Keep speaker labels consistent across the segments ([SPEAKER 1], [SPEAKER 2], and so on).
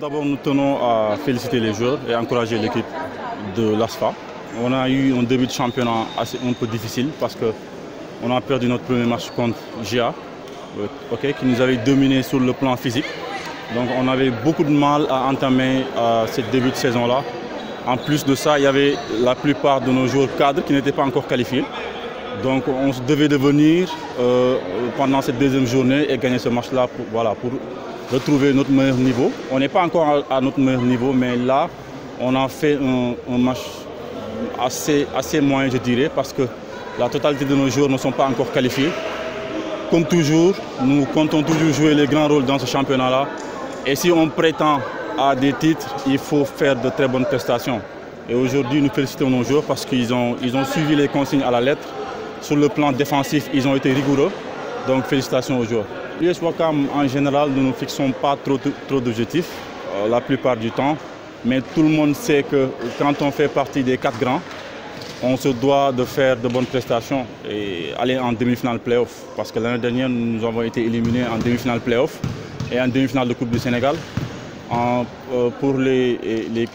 [SPEAKER 1] d'abord, nous tenons à féliciter les joueurs et encourager l'équipe de l'ASFA. On a eu un début de championnat un peu difficile parce qu'on a perdu notre premier match contre GA, qui nous avait dominé sur le plan physique. Donc on avait beaucoup de mal à entamer ce début de saison-là. En plus de ça, il y avait la plupart de nos joueurs cadres qui n'étaient pas encore qualifiés. Donc on devait devenir pendant cette deuxième journée et gagner ce match-là pour retrouver notre meilleur niveau. On n'est pas encore à notre meilleur niveau, mais là, on a fait un match assez moyen, je dirais, parce que la totalité de nos joueurs ne sont pas encore qualifiés. Comme toujours, nous comptons toujours jouer les grands rôles dans ce championnat-là. Et si on prétend à des titres, il faut faire de très bonnes prestations. Et aujourd'hui, nous félicitons nos joueurs parce qu'ils ont suivi les consignes à la lettre. Sur le plan défensif, ils ont été rigoureux. Donc félicitations aux joueurs. L'US Ouakam, en général, nous ne fixons pas trop d'objectifs la plupart du temps. Mais tout le monde sait que quand on fait partie des 4 grands, on se doit de faire de bonnes prestations et aller en demi-finale play-off. Parce que l'année dernière, nous avons été éliminés en demi-finale play-off et en demi-finale de Coupe du Sénégal. Pour les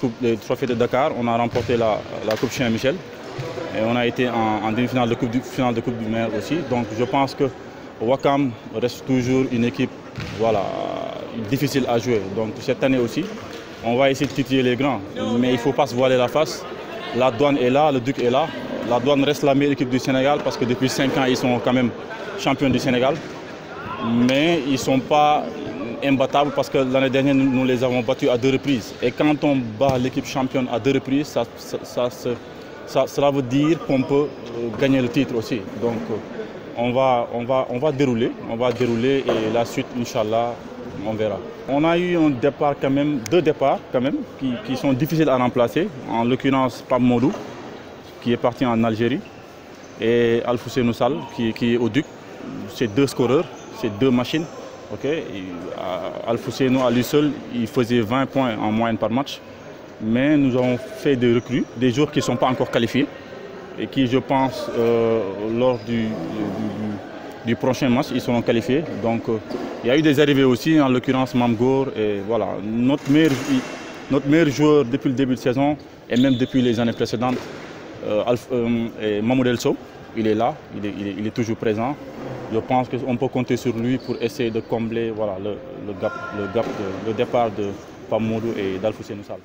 [SPEAKER 1] trophées de Dakar, on a remporté la Coupe Saint-Michel. Et on a été en demi-finale de Coupe du Maire aussi. Donc je pense que Ouakam reste toujours une équipe difficile à jouer. Donc cette année aussi, on va essayer de titiller les grands. Mais il ne faut pas se voiler la face. La Douane est là, le Duc est là. La Douane reste la meilleure équipe du Sénégal parce que depuis 5 ans, ils sont quand même champions du Sénégal. Mais ils ne sont pas imbattables parce que l'année dernière, nous les avons battus à 2 reprises. Et quand on bat l'équipe championne à 2 reprises, cela veut dire qu'on peut gagner le titre aussi. Donc on va dérouler et la suite, Inch'Allah, on verra. On a eu un départ quand même, 2 départs quand même, qui sont difficiles à remplacer. En l'occurrence, Pape Modou, qui est parti en Algérie, et Alfoussé Sall, qui est au Duc. C'est 2 scoreurs, c'est 2 machines. Alfoussé, à lui seul, il faisait 20 points en moyenne par match. Mais nous avons fait des recrues, des joueurs qui ne sont pas encore qualifiés et qui, je pense, lors du prochain match, ils seront qualifiés. Donc, il y a eu des arrivées aussi, en l'occurrence Mamgour. Et voilà, notre meilleur joueur depuis le début de saison et même depuis les années précédentes, Mahmoud El Sow, il est là, il est toujours présent. Je pense qu'on peut compter sur lui pour essayer de combler le départ de Pape Modou et d'Alfoussé Sall.